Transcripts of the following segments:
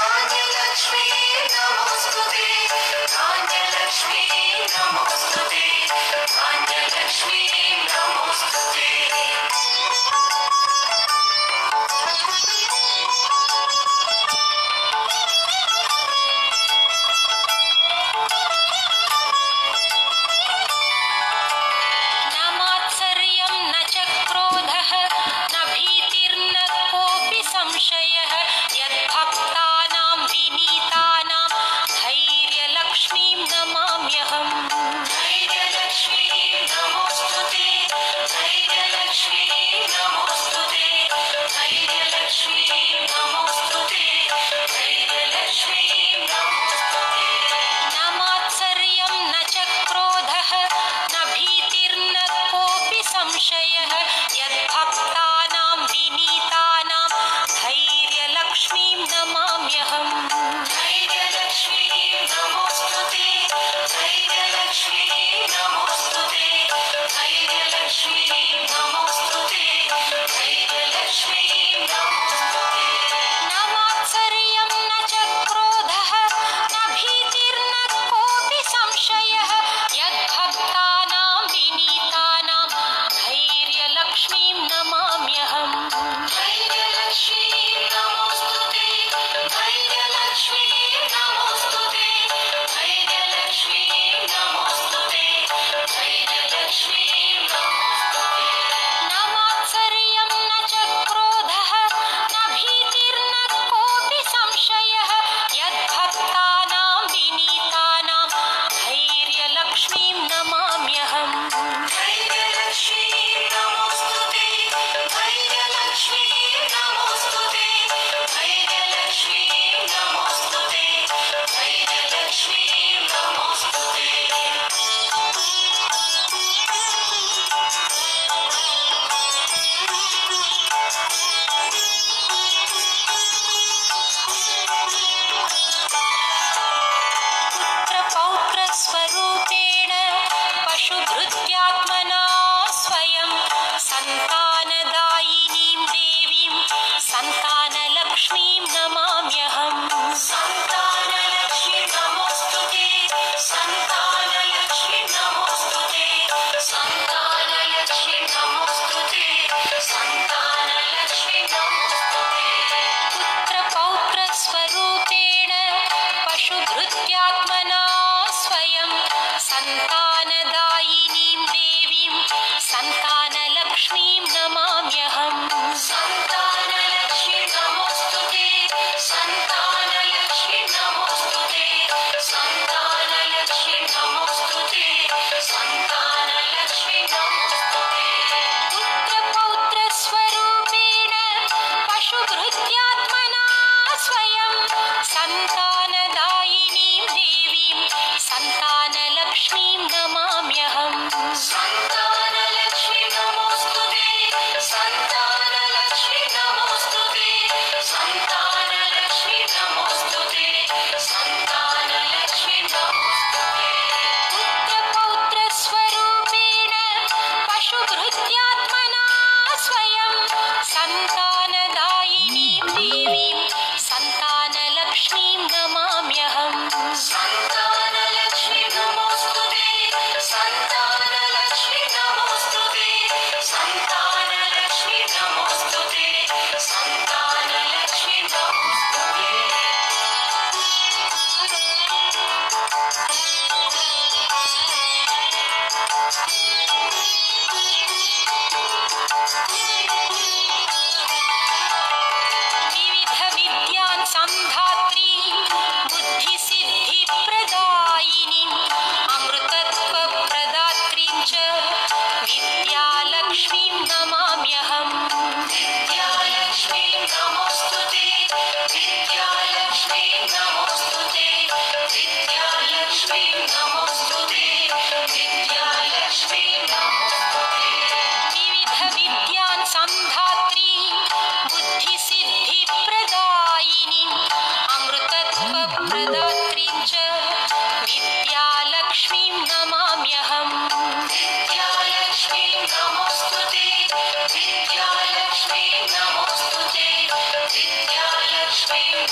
धान्यलक्ष्मी नमोस्तुते धान्यलक्ष्मी नमोस्तुते धान्यलक्ष्मी नमोस्तुते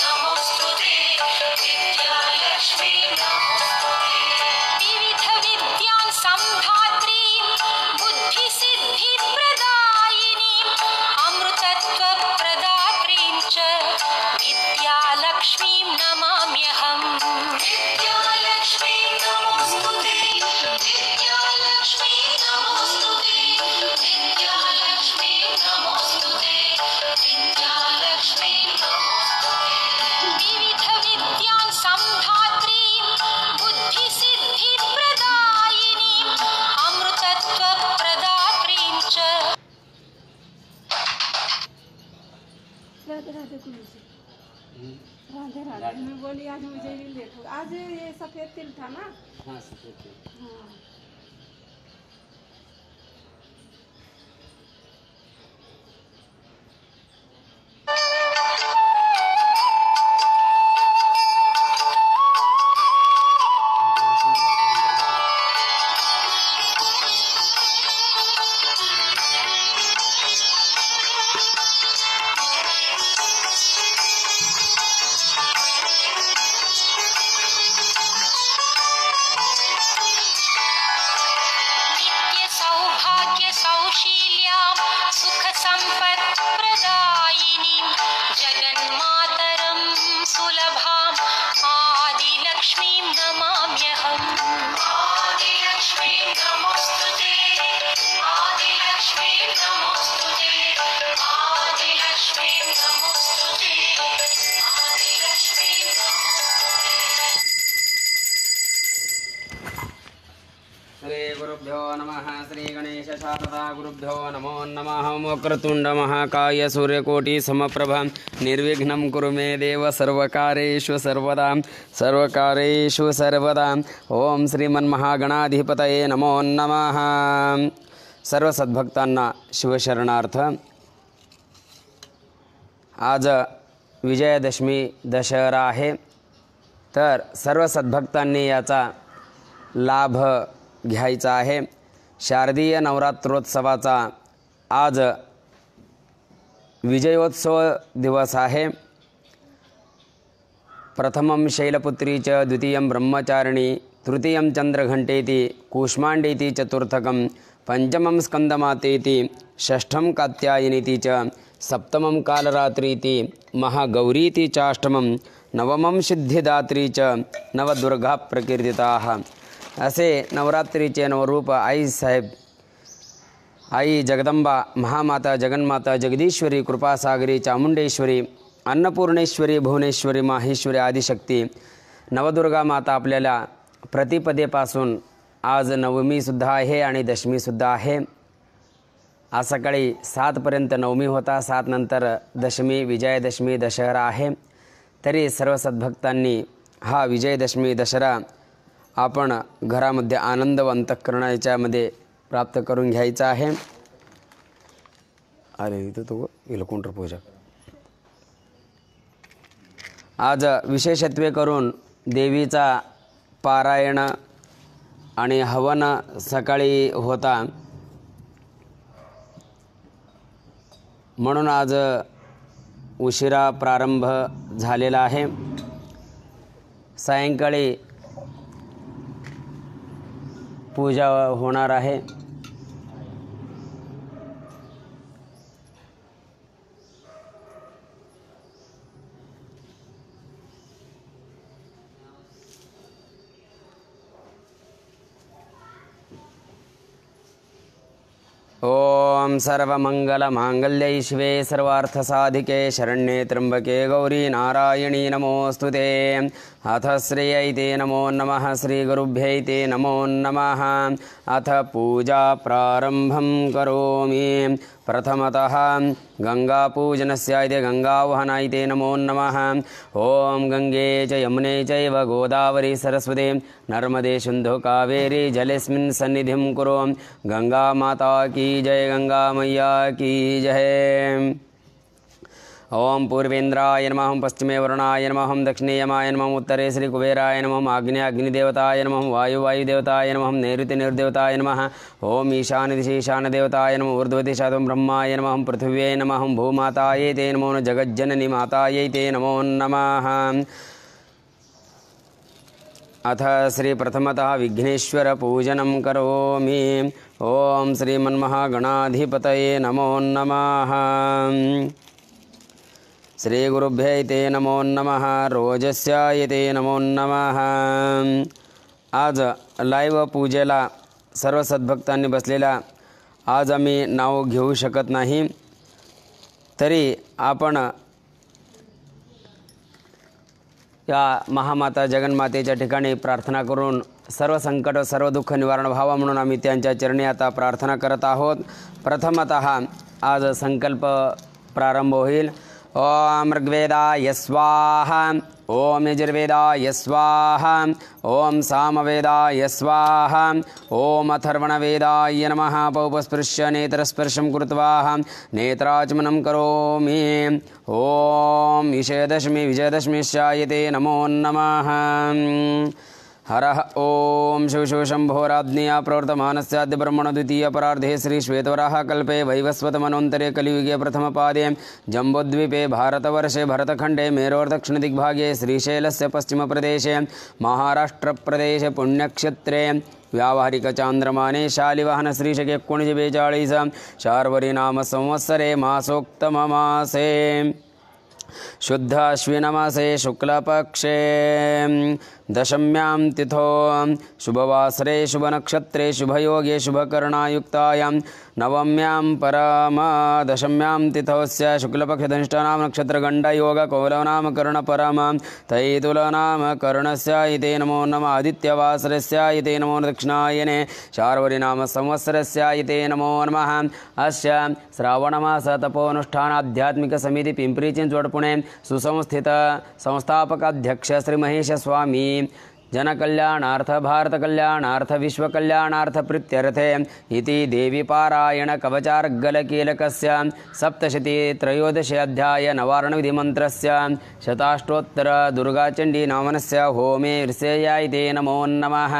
नमोस्तुते विद्यालक्ष्मी नमोस्तुते विविध विद्यान् सम्धात्रीं बुद्धिसिद्धिप्रदायिनीं अमृतत्वप्रदात्रीं च विद्यालक्ष्मीं नमाम्यहम् विद्यालक्ष्मी नमोस्तुते विद्यालक्ष्मी नमोस्तुते विद्यालक्ष्मी नमोस्तुते विद्यालक्ष्मी नमोस्तुते विविध विद्यान् सम्धात्रीं बुद्धिसिद्धिप्रदायिनीं अमृतत्वप्रदात्रीं च राधे राधे गुरु जी। राधे राधे। मैं बोली आज मुझे भी लेट हो, आज ये सफेद तिल था ना। हाँ सफेद तिल। हाँ सौशील्यां सुखसम्पत्प्रदायिनीं जगन्मातरं सुलभाम् आदिलक्ष्मीं नमाम्यहम् आदिलक्ष्मीं नमोस्तुते आदिलक्ष्मीं नमोस्तुते आदिलक्ष्मीं नमोस्तुते आदिलक्ष्मीं नमोस्तुते श्री गुरुभ्यो नमः श्री गणेश शारदा गुरुभ्यो नमो नमः वक्रतुंड महाकाय सूर्यकोटि समप्रभ निर्विघ्नं कुरु मे देव सर्वकारेषु सर्वदा ओम श्रीमन्महागणाधिपतये नमो नमः। सर्व सद्भक्तांना शिवशरणार्थ। आज विजयादशमी दशहरा आहे, तर सर्व सद्भक्तांनी याचा लाभ घ्यायचा आहे। शारदीय नवरात्रोत्सवाचा आज विजयोत्सव दिवस आहे। प्रथमं शैलपुत्री च द्वितीयं ब्रह्मचारिणी तृतीयं चंद्रघंटेति कूष्मांडेति चतुर्थकं पंचमं स्कंदमातेति षष्ठं कात्यायनीति च सप्तमं कालरात्रीति महागौरीति चाष्टमं नवमं सिद्धिदात्री च नवदुर्गा प्रकीर्तिताः। असे नवरात्रीचे नवरूप आई साहेब, आई जगदंबा, महामाता, जगन्माता, जगदीश्वरी, कृपासागरी, चामुंडेश्वरी, अन्नपूर्णेश्वरी, भुवनेश्वरी, माहेश्वरी, आदिशक्ती, नवदुर्गा माता आपल्याला प्रतिपदेपासून आज नवमीसुद्धा आहे आणि दशमीसुद्धा आहे। आज सकाळी 7 पर्यंत नवमी होता, 7 नंतर दशमी, विजयादशमी, दशहरा आहे। तरी सर्व सद्भक्तांनी हा विजयादशमी दशहरा आपण घरामध्ये आनंद व अंतःकरणाच्यामध्ये प्राप्त करून घ्यायचा आहे। अरे इथं तो इलकुंटर पूजा आज विशेषत्वे करून देवीचा पारायण आणि हवन सकाळी होता, म्हणून आज उशिरा प्रारंभ झालेला आहे। सायंकाळी पूजा होणार आहे। ओम सर्वमंगलमांगल्ये शिवे सर्वार्थसाधिके शरण्ये त्र्यंबके गौरी नारायणी नमोस्तुते। अथ श्रेयै नमो नमः श्रीगुरुभ्यै ते नमो नमः। अथ पूजा प्रारंभं करोमि। प्रथमतः गंगापूजनस्य गंगावहनाय ते नमो नमः। ओम गंगे च यमुने चैव गोदावरी सरस्वती नर्मदे सिन्धु कावेरी जलेस्मिन् सन्निधिं कुरु। गंगा माता की जय, गंगा मैया की जय। ओम पूर्वेन्द्राय नमः, ओम पश्चिमे वरुणाय नमः, ओम दक्षिणे यमाय नमः, ओम उत्तरे श्री कुबेराय नमः, ओम आग्नेये अग्निदेवताय नमः, ओम वायुदेवताय नमः, ओम नैऋत्ये नैऋदेवताय नमः, ओम ईशान्य दिशि ईशानदेवताय नमः, ऊर्ध्व दिशा ब्रह्माय नमः, ओम पृथिव्यै नमः, ओम भूमातायै ते नमो, ओम जगज्जननी मातायै ते नमो नमः। अथ श्री प्रथमतः विघ्नेश्वर पूजनं करोमि। ओम श्रीमन्महागणाधिपतये नमो नमः। श्री गुरुभ्यै ते नमो नमः। रोजस्याय ते नमो नमः। आज लाईव्ह पूजेला सर्व सद्भक्तांनी बसलेला आज आम्ही नाव घेऊ शकत नाही, तरी आपण या महामाता जगन्मातेच्या ठिकाणी प्रार्थना करून सर्व संकट सर्व दुःख निवारण व्हावा म्हणून आम्ही त्यांच्या चरणी आता प्रार्थना करत आहोत। प्रथमतः आज संकल्प प्रारंभ होईल। ओम ऋग्वेदाय स्वाहा, ओम यजुर्वेदाय स्वाहा, ओम सामवेदाय स्वाहा, ओम अथर्वणवेदाय नमः। पौपस्पृश्य नेत्रस्पर्शं कृत्वा नेत्राचमनं करोमि। ओम विजयदशमी विजयदशमीश्चायते नमो नमः। हरः ओम शिव शंभोराज्ञया प्रवर्तमानस्याद्य ब्रह्मण द्वितीय परार्धे श्री श्वेतवराह कल्पे वैवस्वत मनोन्तरे कलियुगे प्रथमपादे जम्बोद्वीपे भारतवर्षे भरतखण्डे मेरोर्दक्षिणदिग्भागे श्रीशैलस्य पश्चिमप्रदेशे महाराष्ट्रप्रदेशे पुण्यक्षेत्रे व्यावहारिकचान्द्रमाने शालिवाहन श्रीशके 1942 शार्वरी नाम संवत्सरे मासोक्तममासे शुद्ध अश्विनमासे शुक्लपक्षे दशम्यां तिथौ शुभवासरे शुभनक्षत्रे शुभयोगे शुभकर्णायुक्तायां नवम्यां परमदशम्यां तिथौस्य शुक्लपक्षधनिष्ठा नक्षत्रगण्डयोग कौलवनाम कर्णपरम तैतुलनाम कर्णस्य इते नमो नमः। आदित्यवासरस्य इते नमो दक्षिणायने शार्वरी नाम संवत्सरस्य इते नमो नमः। अस्य श्रावणमास तपोनुष्ठान आध्यात्मिक समिति पिंपरी चिंचवड पुणे सुसंस्थित संस्थापकाध्यक्ष श्री महेश स्वामी जनकल्याणार्थ भारत कल्याणार्थ विश्व कल्याणार्थ प्रीत्यर्थे इति देवी पारायण कवचार्गलकीलकस्य सप्तशती त्रयोदश अध्याय नवारण मंत्रस्य शताष्टोत्तर दुर्गाचंडी नामनस्य होमे ऋषयायते नमो नमः।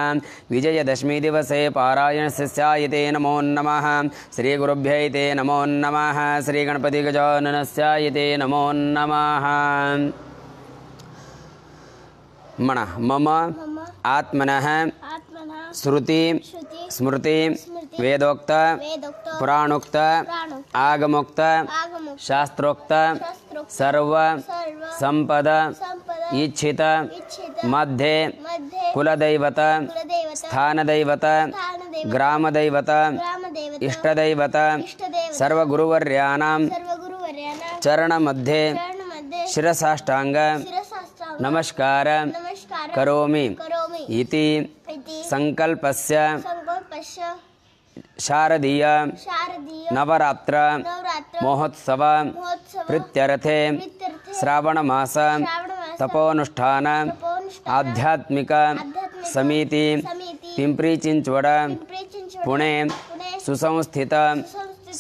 विजयदशमी दिवसे पारायणस्यायते नमो नमः। श्री गुरुभ्यै नमो नमः। श्री गणपति गजाननस्यायते नमो नमः। म्हणा मम आत्मनः श्रुति स्मृति वेदोक्त पुराणोक्त आगमोक्त शास्त्रोक्त सर्व संपद इच्छित मध्ये कुलदैवत स्थानदैवत ग्रामदैवत इष्टदैवत सर्व गुरुवर्याणां चरणमध्ये शिरसाष्टांग नमस्कार करोमि इति संकल्पस्य शारदीय नवरात्र महोत्सव प्रीत्यर्थे श्रावणमास तपोनुष्ठान आध्यात्मिक समिति पिंपरी चिंचवड पुणे सुसंस्थित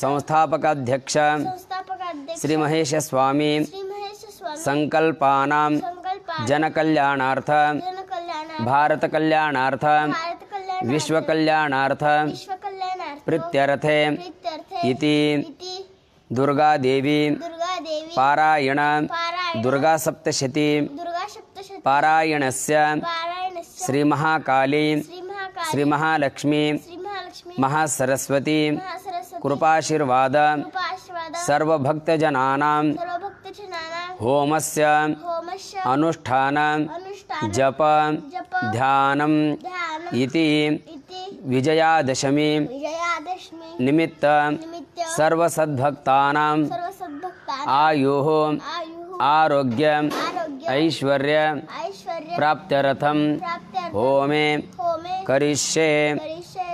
संस्थापकाध्यक्ष श्री महेश स्वामी संकल्पानां जनकल्याणार्थ भारत कल्याणार्थ विश्व कल्याणार्थ प्रीत्यर्थे इति दुर्गा देवी पारायण दुर्गा सप्तशती पारायणस्य श्री महाकाली श्री महालक्ष्मी महासरस्वती कृपाशीर्वाद सर्व भक्तजनानां होमस्य अनुष्ठान जप ध्यानम इति विजयादशमी निमित्त सर्व सद्भक्तानां आयुः आरोग्य ऐश्वर्य प्राप्त्यर्थम होमे करिष्ये।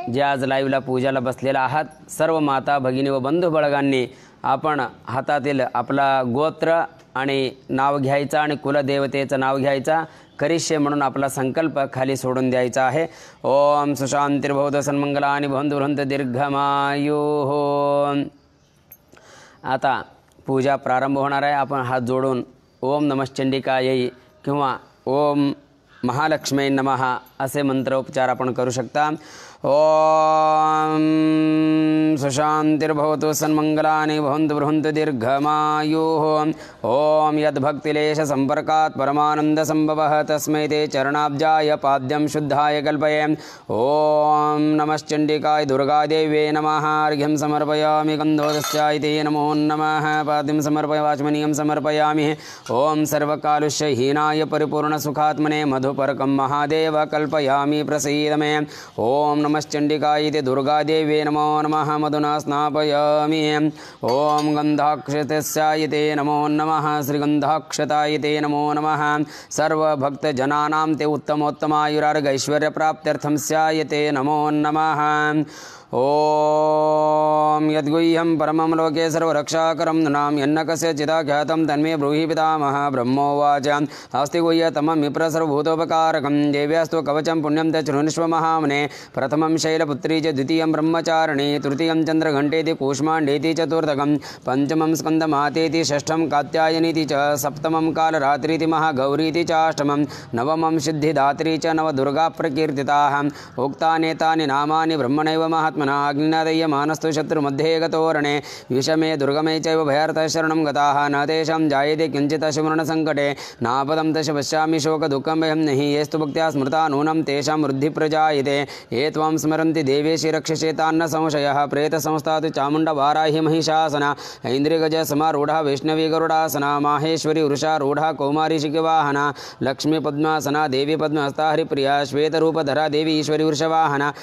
जे आज लाईव्हला पूजाला बसलेला आहात सर्व माता भगिनी व बंधू ಬಳगांनी आपण हातातील आपला गोत्र आणि नाव घ्यायचा आणि कुलदेवतेचं नाव घ्यायचा करिष्ये म्हणून आपला संकल्प खाली सोडून द्यायचा आहे। ओम सुशांतिर्भवतु सन्मंगलानि भवन्तु दीर्घमायुः। आता पूजा प्रारंभ होणार आहे. आपण हात जोडून ओम नमश्चंडिकायै किंवा ओम महालक्ष्मी नमः असे मंत्रोपचार आपण करू शकता. ओम सुशांतिर्भवतु सन्मंगलानि भवन्तु बृहन्तु दीर्घमायुः. ओम यद्भक्तिलेश संपर्कात् परमानंद संभवः तस्मै ते चरणाब्जाय पाद्यं शुद्धाय कल्पये. ओम नमश्चंडिकाय दुर्गादेव्यै नमः. अर्घ्यं समर्पयामि गन्धोदस्याय नमो नमः. पाद्यं समर्पय वाचमनीयं समर्पयामि. ओम सर्वकालुष्यहीनाय परिपूर्णसुखात्मने मधुपर्कं महादेव कल्पयामि प्रसीद मे. ओम नमश्चंडिकाय दुर्गादेव्यै नमो नमः. मधुना स्नापयामि. ओम गंधाक्षतस्याय ते नमो नमः. श्रीगंधाक्षताय ते नमो नमः. सर्वभक्तजनानां ते उत्तमोत्तमायुरार्गैश्वर्यप्राप्त्यर्थं स्याय ते नमो नमः. ओम यद्गुह्यं परमं लोके सर्वरक्षाकरं नृणां यन्नकस्य चिदाख्यातं तन्मे ब्रूहि पितामह. ब्रह्मोवाच अस्ति गुह्यतमं विप्रसर्वभूतोपकारकं देव्यास्तु कवचं पुण्यं च शृणुष्व महामने. प्रथमं शैलपुत्री च द्वितीयं ब्रह्मचारिणी तृतीयं चन्द्रघण्टेति कूष्माण्डेति चतुर्थकं पंचमं स्कन्दमातेति षष्ठं कात्यायनीति च सप्तमं कालरात्रीति महागौरीति च अष्टमं नवमं सिद्धिदात्री च नवदुर्गा प्रकीर्तिताः. उक्तानेतानि नामानि ब्रह्मणैव महात्मना अग्निनादयमानस्तु शत्रुमध्ये गतोरणे विषमे दुर्गमे चैव भयार्थः शरणं गताः न तेषां जायते किञ्चित् अशुमरणसङ्कटे नापदं दश पश्यामि शोकदुःखं भयं नहि येस्तु भक्त्या स्मृता नूनं तेषां वृद्धिप्रजायते. ये त्वां स्मरन्ति देवेशि रक्षसे तान्न संशयः. प्रेतसंस्था तु चामुण्डवाराहि महिषासना ऐन्द्रियगजसमारूढा वैष्णवी गरुडासना माहेश्वरी वृषारूढा कौमारी शिखवाहना लक्ष्मी पद्मासना देवी पद्महस्ता हरिप्रिया श्वेतरूपधरा देवी ईश्वरी वृषवाहना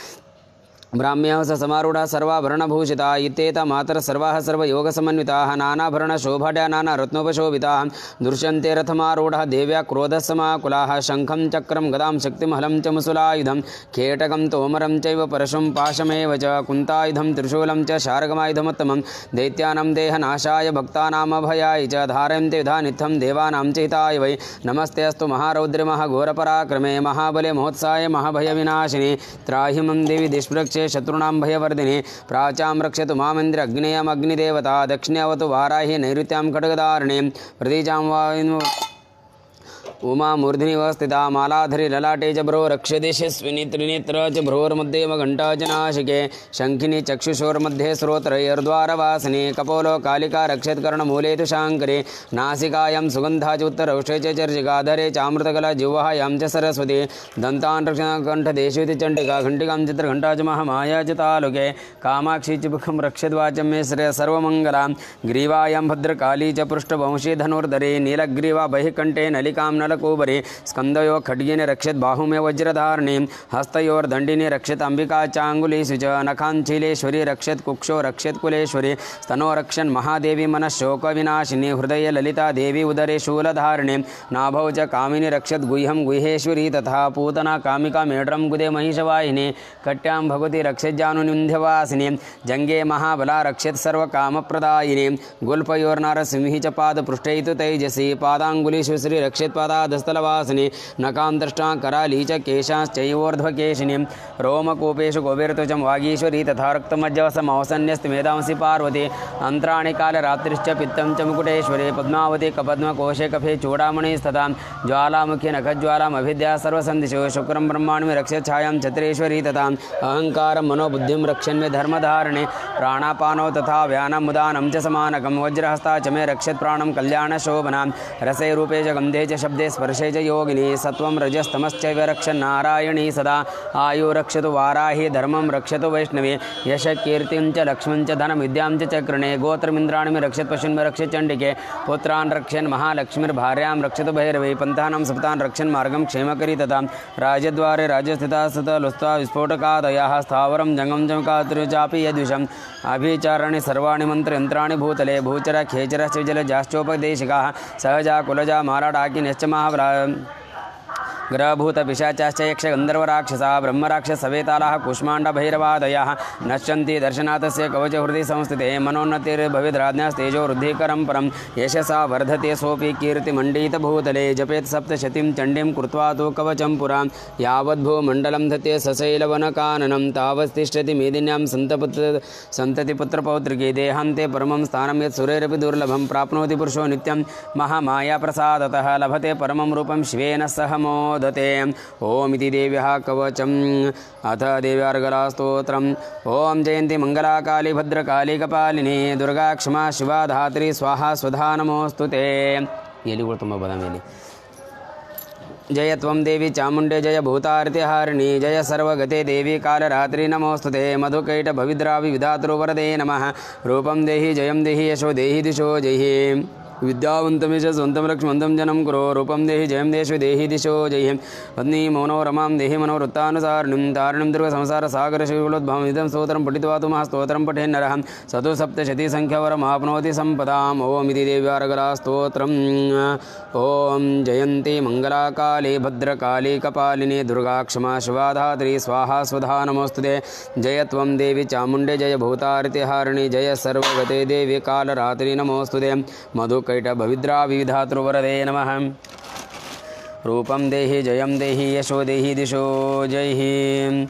ब्राह्म्यः स समारूढा सर्वाभरणभूषिता इत्येता मातर सर्वाः सर्वयोगसमन्विताः नानाभरणशोभाढ्या नानारत्नोपशोभिताः दृश्यन्ते रथमारूढः देव्या क्रोधसमाकुलाः शङ्खं चक्रं गदां शक्तिमहलं च मुसुलायुधं केटकं तोमरं चैव परशुं पाशमेव च कुन्तायुधं त्रिशूलं च शार्गमायुधमुत्तमं दैत्यानां देहनाशाय भक्तानामभयाय च धारयन्ते विधानित्थं देवानां च हिताय वै. नमस्ते अस्तु महारौद्रे महाघोरपराक्रमे महाबले महोत्साय महाभयविनाशिने त्राहि मम देवी दुष्प्रक्षे शत्रूणां भयवर्धिने. प्राचां रक्षतु मामेन्द्र अग्नेयमग्निदेवता दक्षिणेऽवतु वाराहि नैऋत्यां खड्गधारिणे प्रतीचां वायु उमा मूर्धनि वस्थिता मालाधरी ललाटे च भ्रो रक्षदिशस्विनी त्रिनेत्र च भ्रोर्मध्ये घण्टा च नाशिके शङ्खिनी चक्षुषोर्मध्ये श्रोत्रैर्द्वारवासिनी कपोलो कालिका रक्षत्कर्णमूले तु शाङ्करे नासिकायां सुगन्धा च उत्तरौषे च चर्चिकाधरे चामृतकला जिह्वायां च सरस्वती दन्तान् रक्षणकण्ठदेशु इति चण्डिका घण्टिकां चित्रघण्टा च महामाया च तालुके कामाक्षी च मुखं रक्षद्वाचं मे सर्वमङ्गलां ग्रीवायां भद्रकाली च पृष्ठवंशी धनुर्धरे नीलग्रीवा बहिकण्ठे नलिकां नलकूबरे स्कन्दयो खड्गेन रक्षत बाहुमे वज्रधारिणी हस्तयोर्दण्डिने रक्षत अंबिका चाङ्गुलीषु च नखाञ्चीलेश्वरी रक्षत कुक्षो रक्षत कुलेश्वरी स्तनो रक्षन् महादेवी मनःशोकविनाशिनी हृदये ललिता देवी उदरे शूलधारिणी नाभौ च कामिनी रक्षत गुह्यं गुह्येश्वरी तथा पूतना कामिका मेढ्रं गुदे महिषवाहिनी कट्यां भगवती रक्षत जानुनिन्ध्यवासिनी जङ्गे महाबला रक्षत सर्वकामप्रदायिनी गुल्पयोर्नारसिंही च पादपृष्ठे तु तैजसी पादाङ्गुलीषु श्री रक्षत पादाधस्थलवासिनी नकान्तष्टां कराली च केशाश्चैवोर्ध्वकेशिनी रोमकूपेषु गोविर्त्वचं वागीश्वरी तथा रक्तमज्जवसमौसन्यस्ति मेधांसि पार्वती अन्त्राणि कालरात्रिश्च पित्तं च मुकुटेश्वरी पद्मावती कपद्मकोशे कफे चूडामणिस्तथा ज्वालामुखी नखज्वालामभिद्या सर्वसन्दिशो शुक्रं ब्रह्माण्डं रक्षत छायां छत्रेश्वरी तथा अहङ्कारं मनोबुद्धिं रक्षन्मे धर्मधारिणे प्राणापानौ तथा व्यानं मुदानं च समानकं वज्रहस्ता च मे रक्षत प्राणं कल्याणशोभनां रसे रूपे च गन्धे च शब्दे स्पर्शे च योगिनी सत्वं रजस्तमश्चैव रक्षन् नारायणी सदा आयु रक्षतु वाराहि धर्मं रक्षतु वैष्णवी यश कीर्तिं च लक्ष्मीं च धनं विद्यां च चक्रणे गोत्रमिन्द्राणि रक्षत पशुन् रक्षत चण्डिके पुत्रान् रक्षन् महालक्ष्मीर्भार्यां रक्षतु भैरवी पन्थानां सप्तान् रक्षन् मार्गं क्षेमकरी तथा राजद्वारे राजस्थिता सत लुस्त्वा विस्फोटकादयः स्थावरं जङ्गं चमकातुर्य चापि यद्विषम् अभिचाराणि सर्वाणि मन्त्रयन्त्राणि भूतले भूचर खेचरश्च जलजाश्चोपदेशिकाः सहजा कुलजा माराडाकिन्यश्च महाबला ग्रहभूतपिशाचाश्च यक्षगन्धर्वराक्षसा ब्रह्मराक्षसवेतालाः कूष्माण्डभैरवादयः नश्यन्ति दर्शनाथस्य कवचहृदि संस्थिते मनोन्नतिर्भविद्राज्ञास्तेजो वृद्धिकरं परं यशसा वर्धते सोऽपि कीर्तिमण्डितभूतले जपेत् सप्तशतीं चण्डीं कृत्वा तु कवचं पुरां यावद्भूमण्डलं धते सशैलवनकाननं तावत्तिष्ठति मेदिन्यां सन्ततिपुत्रपौत्रिके देहान्ते परमं स्थानं यत् सुरैरपि दुर्लभं प्राप्नोति पुरुषो नित्यं महामायाप्रसादतः लभते परमं रूपं शिवेन सह मोदते ओमिति देव्यः कवचम् अथ देव्यार्गलास्तोत्रम् ॐ जयन्ति मङ्गलाकाली भद्रकाली कपालिनी दुर्गा क्षमा शिवा धात्री स्वाहा स्वधा नमोऽस्तु ते एलिगुळु ತುಂಬ ಬದಾಮೇಲಿ जय त्वं देवी चामुण्डे जय भूतार्तिहारिणी जय सर्वगते देवी कालरात्रि नमोऽस्तुते मधुकैटभविद्रावि विधातृवरदे नमः रूपं देहि जयं देहि यशो देहि दिशो जयि विद्यावन्तमेश स्वन्तं लक्ष्मन्तं जनं कुरो रूपं देहि जयं देशु देहि दिशो जयि पत्नी मनोरमां देहि मनोवृत्तानुसारिणीं तारिणीं दुर्गसंसारसागरशिवलोद्भवम् इदं स्तोत्रं पठित्वा तु महास्तोत्रं पठेन्नरः सतु सप्तशतीसङ्ख्यावरमाप्नोति सम्पदाम् ओमिति देव्यार्गलास्तोत्रम् ॐ जयन्ती मङ्गलाकाली भद्रकाली कपालिनी दुर्गा क्षमा शिवा धात्री स्वाहा स्वधा नमोऽस्तुते जय त्वं देवी चामुण्डे जय भूतार्तिहारिणी जय सर्वगते देवी कालरात्रि नमोऽस्तुते मधुकैटभविद्राविधातृवरदे नमः रूपं देहि जयं देहि यशो देहि दिशो जयि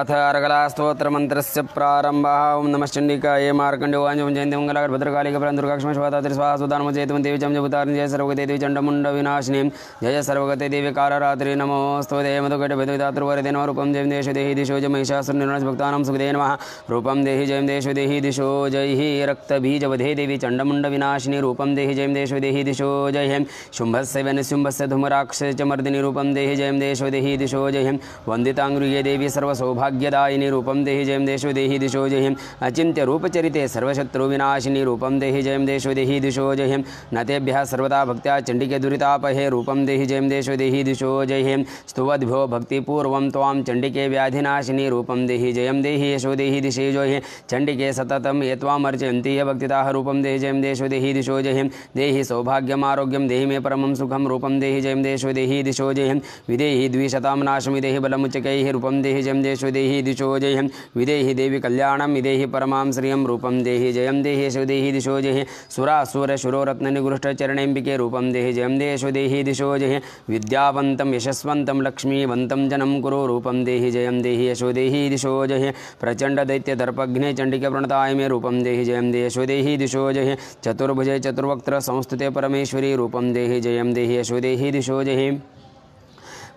अथ अर्गलास्तोत्रमन्त्रस्य प्रारम्भः ओं नमश्चण्डिकायै मार्कण्डेयवाञ्छं जयन्ति मङ्गलाकाली भद्रकाली कपालिनी दुर्गा क्षमा शिवा धात्री स्वाहा स्वधा नमोऽस्तुते जय त्वं देवी चं जयभूतारिणी जय सर्वगते देवी चण्डमुण्डविनाशिनी जय सर्वगते देवी कालरात्रि नमोऽस्तुते मधुकैटभविद्रातृवरदे नमः रूपं जयं देशो देहि दिशो जय महिषासुरनिर्नाशभक्तानां सुखदे नमः रूपं देहि जयं देशो देहि दिशो जय रक्तबीजवधे देवी चण्डमुण्डविनाशिनी रूपं देहि जयं देशो देहि दिशो जय शुम्भस्य वनशुम्भस्य धूमराक्षस्य च मर्दिनी रूपं देहि जयं देशो देहि दिशो जय वन्दिताङ्गृह्ये देवी सर्वसौभाग्यदायिनी रूपं देहि जयं देशो देहि दिशो जय अचिन्त्य रूपचरिते सर्वशत्रुविनाशिनी रूपं देहि जयं देशो देहि दिशो जय नतेभ्यः सर्वदा भक्त्या चण्डिके दुरितापहे रूपं देहि जयं देशो देहि दिशो जय स्तुवद्भ्यो भक्तिपूर्वं त्वां चण्डिके व्याधिनाशिनी रूपं देहि जयं देहि यशो देहि दिशे जय चण्डिके सततं ये त्वामर्चयन्ति ये भक्तिताः रूपं देहि जयं देशो देहि दिशो जय देहि सौभाग्यम् आरोग्यं देहि मे परमं सुखं रूपं देहि जयं देशो देहि दिशो जय विदेहि द्विशतां नाशं विदेहि बलमुच्चकैः रूपं देहि जयं देशो देहि दिशो जय विदेहि देवी कल्याणं विदेहि परमां श्रियं रूपं देहि जयं देहि यशो देहि दिशो जय सुरासुरशुरोरत्ननिगृष्टचरणेऽम्बिके रूपं देहि जयं देशो देहि दिशो जय विद्यावन्तं यशस्वन्तं लक्ष्मीवन्तं जनं कुरु रूपं देहि जयं देहि यशो देहि दिशो जय प्रचण्डदैत्यदर्पघ्ने चण्डिके प्रणताय मे रूपं देहि जयं देहि यशो देहि दिशो जय चतुर्भुजे चतुर्वक्त्र संस्तुते परमेश्वरी रूपं देहि जयं देहि यशो देहि दिशो जय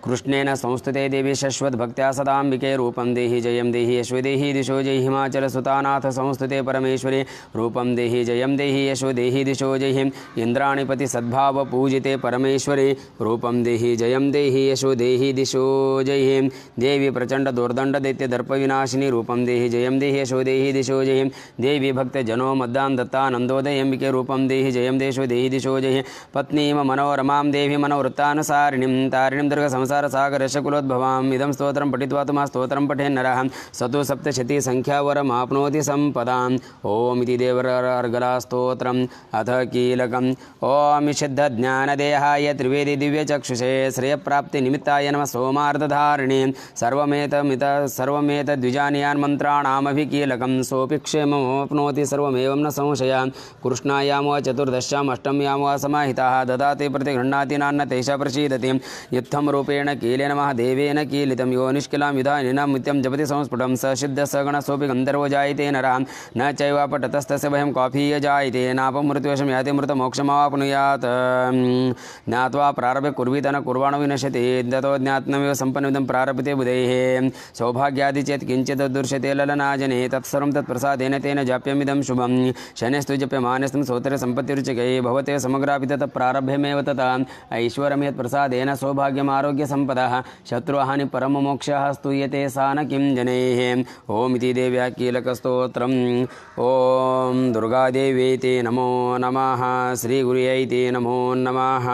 कृष्णेन संस्तुते देवी शश्वद्भक्त्या सदाम्बिके रूपं देहि जयं देहि यशो देहि दिशो जय हिमाचलसुतानाथ संस्तुते परमेश्वरी रूपं देहि जयं देहि यशो देहि दिशो जय इन्द्राणिपति सद्भावपूजिते परमेश्वरी रूपं देहि जयं देहि यशो देहि दिशो जय देवी प्रचण्डदुर्दण्डदैत्यदर्पविनाशिनी रूपं देहि जयं देहि यशो देहि दिशो जय देवी भक्तजनो मद्दां दत्तानन्दोदयम्बिके रूपं देहि जयं देशो देहि दिशो जय पत्नीं मनोरमां देवी मनोवृत्तानुसारिणीं तारिणीं दुर्गसंसारसागरशकुलोद्भवाम् इदं स्तोत्रं पठित्वा तु स्तोत्रं पठेन्नरः सतु सप्तशतीसङ्ख्यावरमाप्नोति सम्पदाम् ओमिति देवर्गलास्तोत्रम् अथ कीलकम् ॐ सिद्धज्ञानदेहाय त्रिवेदी दिव्यचक्षुषे श्रेयप्राप्तिनिमित्ताय नमः सोमार्धधारिणे सर्वमेतद्विजानीयान् मन्त्राणामभिकीलकं सोऽपि क्षेममाप्नोति सर्वमेवं न संशयः कृष्णायामो चतुर्दश्याम् अष्टम्यामो समाहिताः ददाति प्रतिगृह्णाति नान्न तेषा प्रसीदति युत्थं रूपेण कीलेन महादेवेन कीलितं यो निष्किलां विधानेन नित्यं जपति संस्फुटं स सिद्धः स गणसोऽपि गन्धर्वो जायते नरः न चैवापटतस्तस्य भयं काफीय जायते नापमृत्युवशं याति मृतमोक्षमाप्नुयात् ज्ञात्वा प्रारभे कुर्वीत न कुर्वाणो विनश्यति ततो ज्ञात्नमेव सम्पन्नमिदं प्रारभते बुधैः सौभाग्यादि चेत् किञ्चित् दृश्यते ललनाजने तत्सर्वं तत्प्रसादेन तेन जाप्यमिदं शुभं शनैस्तु जप्यमानस्तं स्तोत्रे सम्पत्तिरुचिकै भवते समग्रापि तत् प्रारभ्यमेव तथा ऐश्वर्यं यत् प्रसादेन सौभाग्यम् आरोग्य सर्वसम्पदः शत्रुहानि परममोक्षः स्तूयते सा न किं जनैः ॐ इति देव्या कीलकस्तोत्रम् ॐ दुर्गादेव्यै ते नमो नमः श्रीगुर्यै ते नमो नमः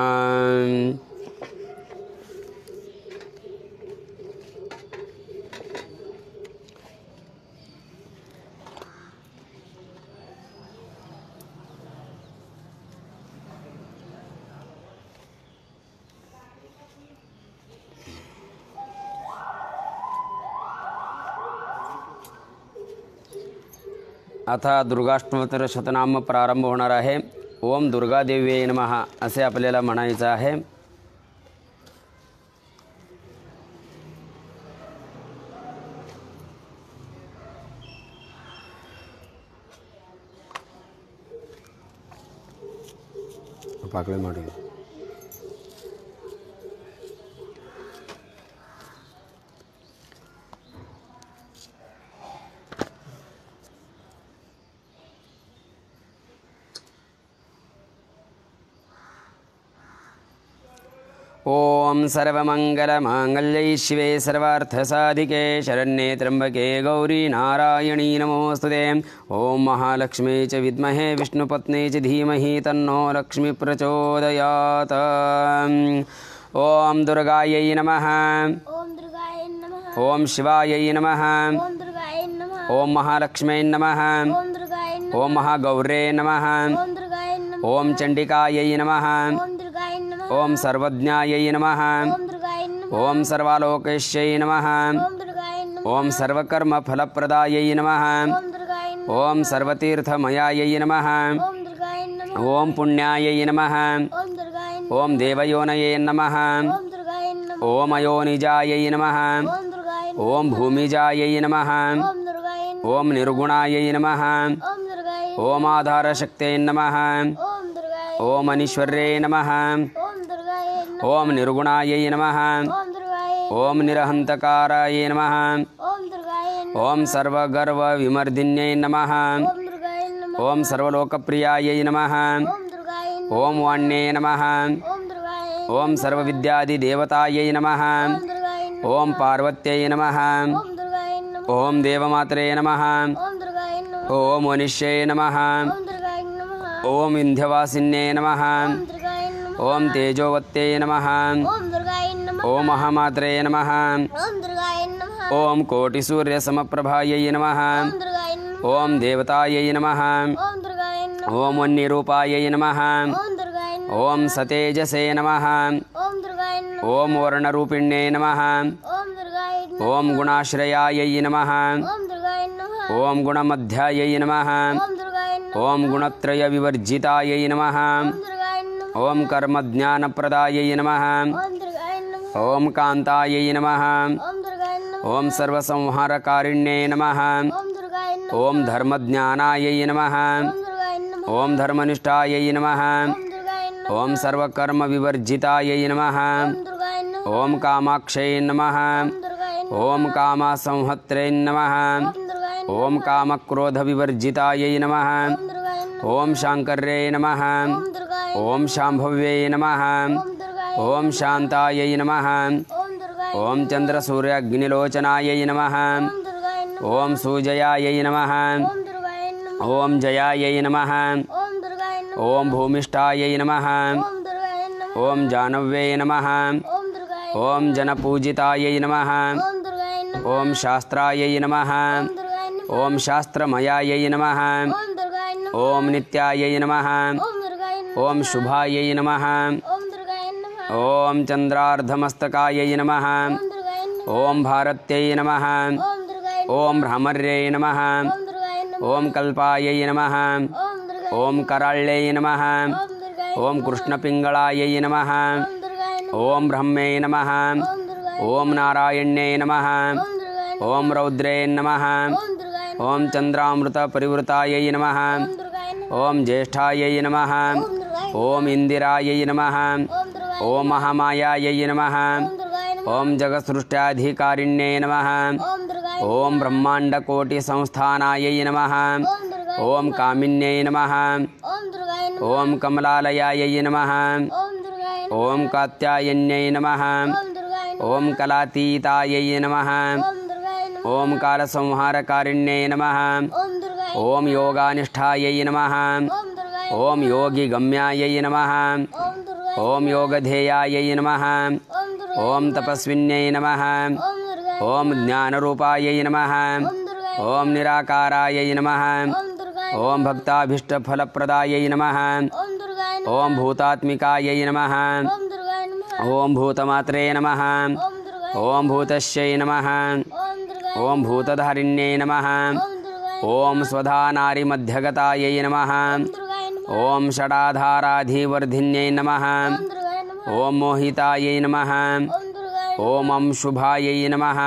आता दुर्गाष्टोत्तर शतनाम प्रारंभ होणार आहे. ओम दुर्गादेव्यै नमः असे आपल्याला म्हणायचं आहे. पाकळे माडे ओम सर्वमंगलमांगल्ये शिवे सर्वार्थसाधिके शरण्ये त्र्यंबके गौरी नारायणी नमोस्तुते. ओम महालक्ष्मी च विद्महे विष्णुपत्नी च धीमहि तन्नो लक्ष्मी प्रचोदयात्. ओम दुर्गायै नमः. ओम दुर्गायै नमः. ओम शिवायै नमः. ओम दुर्गायै नमः. ओम महालक्ष्म्यै नमः. ओम दुर्गायै नमः. ओम महागौर्यै नमः. ओम दुर्गायै नमः. ओम चंडिकायै नमः. ओम दुर्गायै नमः. ओम सर्वज्ञायै नमः. ओम दुर्गायै नमः. ओम सर्वालोकेश्यै नमः. ओम दुर्गायै नमः. ओम सर्वकर्मफलप्रदायै नमः. ओम दुर्गायै नमः. ओम सर्वतीर्थमयायै नमः. ओम दुर्गायै नमः. ओम पुण्यायै नमः. ओम दुर्गायै नमः. ओम देवयोनये नमः. ओम दुर्गायै नमः. ओम अयोनिजायै नमः. ओम दुर्गायै नमः. ओम भूमिजायै नमः. ओम दुर्गायै नमः. ओम निर्गुणायै नमः. ओम दुर्गायै नमः. ओम आधारशक्त्यै नमः. ओम दुर्गायै ओम अनीश्वर्यै नमः. ओम दुर्गायै नमः. ओम निर्गुणायै नमः. ओम दुर्गायै ओम निरहंतकारायै नमः. ओम दुर्गायै नमः. ओम सर्वगर्वविमर्दिन्यै नमः. ओम दुर्गायै नमः. ओम सर्वलोकप्रियायै नमः. ओम दुर्गायै नमः. ओम वाण्ये नमः. ओम दुर्गायै ओम सर्वविद्यादिदेवतायै नमः. ओम दुर्गायै नमः. ओम पार्वत्यै नमः. ओम दुर्गायै नमः. ओम देवमात्रे नमः. ओम दुर्गायै नमः. ओम मनुष्ये नमः. ओम दुर्गायै नमः. ओम विन्ध्यवासिन्ये नमः. ओम दुर्गायै नमः. ओम तेजोवत्यै नमः. ओम दुर्गायै नमः. ओम महामात्रे नमः. ओम दुर्गायै नमः. ओम कोटिसूर्यसमप्रभायै नमः. ओम दुर्गायै नमः. ओम देवतायै नमः. ओम दुर्गायै नमः. ओम वन्यरूपायै नमः. ओम दुर्गायै नमः. ओम सतेजसे नमः. ओम दुर्गायै नमः. ओम वर्णरूपिण्ये नमः. ओम दुर्गायै नमः. ओम गुणाश्रयायै नमः. ओम दुर्गायै नमः. ओम गुणमध्यायै नमः. ओम दुर्गायै नमः. ओम गुणत्रयविवर्जितायै नमः. ओम दुर्गायै नमः. ओम कर्मज्ञानप्रदायै नमः. ओम दुर्गायै नमः. ओम कान्तायै नमः. ओम दुर्गायै नमः. ओम सर्वसंहारकारिण्ये नमः. ओम दुर्गायै नमः. ओम धर्मज्ञानायै नमः. ओम दुर्गायै नमः. ओम धर्मनिष्ठायै नमः. ओम दुर्गायै नमः. ओम सर्वकर्मविवर्जितायै नमः. ओम दुर्गायै नमः. ओम कामाक्षयै नमः. ओम दुर्गायै नमः. ओम कामसंहत्रे नमः. ओम दुर्गायै नमः. ओम कामक्रोधविवर्जितायै नमः. ओम दुर्गायै नमः. ओम शाङ्कर्ये नमः. ओम दुर्गायै ओम शाम्भव्ये नमः. ओम दुर्गायै ओम शान्तायै नमः. ओम दुर्गायै ओम चन्द्रसूर्याग्निलोचनायै नमः. ओम दुर्गायै नमः. ओम सुजयायै नमः. ओम दुर्गायै नमः. ओम जयायै नमः. ओम दुर्गायै नमः. ओम भूमिष्ठायै नमः. ओम दुर्गायै नमः. ओम जानव्ये नमः. ओम दुर्गायै ओम जनपूजितायै नमः. ओम दुर्गायै नमः. ओम शास्त्रायै नमः. ओम दुर्गायै नमः. ओम शास्त्रमयायै नमः. ओम दुर्गायै नमः. ओम नित्यायै नमः. ओम दुर्गायै नमः. ओम शुभायै नमः. ओम दुर्गायै नमः. ओम चन्द्रार्धमस्तकायै नमः. ओम दुर्गायै नमः. ओम भारत्यै नमः. ओम दुर्गायै नमः. ओम भ्रामर्यै नमः. ओम दुर्गायै नमः. ओम कल्पायै नमः. ओम दुर्गायै ओम कराळ्यै नमः. ओम दुर्गायै ओम कृष्णपिङ्गळायै नमः. ओम दुर्गायै नमः. ओम ब्रह्मे नमः. ओम दुर्गायै ओम नारायण्ये नमः. ओम दुर्गायै नमः. ओम रौद्रे नमः. ओम दुर्गायै नमः. ओम चन्द्रामृतपरिवृतायै नमः. ओम दुर्गायै नमः. ओम ज्येष्ठायै नमः. ओम दुर्गायै ओम इन्दिरायै नमः. ओम दुर्गायै ओम महामायायै नमः. ओम दुर्गायै नमः. ओम जगत्सृष्ट्याधिकारिण्ये नमः. ओम दुर्गायै ओम ब्रह्माण्डकोटिसंस्थानायै नमः. ओम दुर्गायै ओम कामिन्यै नमः. ओम दुर्गायै नमः. ओम कमलालयायै नमः. ओम दुर्गायै नमः. ओम कात्यायन्यै नमः. ओम दुर्गायै ओम कलातीतायै नमः ओम दुर्गाय नमः ओम कालसंहारकारिण्यै नमः ओम दुर्गाय ओम योगानिष्ठायै नमः ओम दुर्गाय ओम योगिगम्यायै नमः ओम दुर्गाय ओम योगधेयायै नमः ओम दुर्गाय ओम तपस्विन्यै नमः ओम दुर्गाय ओम ज्ञानरूपायै नमः ओम दुर्गाय ओम निराकारायै नमः ओम दुर्गाय ओम भक्ताभीष्टफलप्रदायै नमः ओम दुर्गाय ओम भूतात्मिकायै नमः ओम दुर्गाय नमः ओम भूतमात्रे नमः ओम दुर्गाय ओम भूतस्यै नमः ओम दुर्गाय ओम भूतधारिण्यै नमः ओम दुर्गाय ओम स्वधानारिमध्यगतायै नमः ओम दुर्गाय नमः ओम षडाधाराधिवर्धिन्यै नमः ओम दुर्गाय नमः ओम मोहितायै नमः ओम दुर्गाय ओम अंशुभायै नमः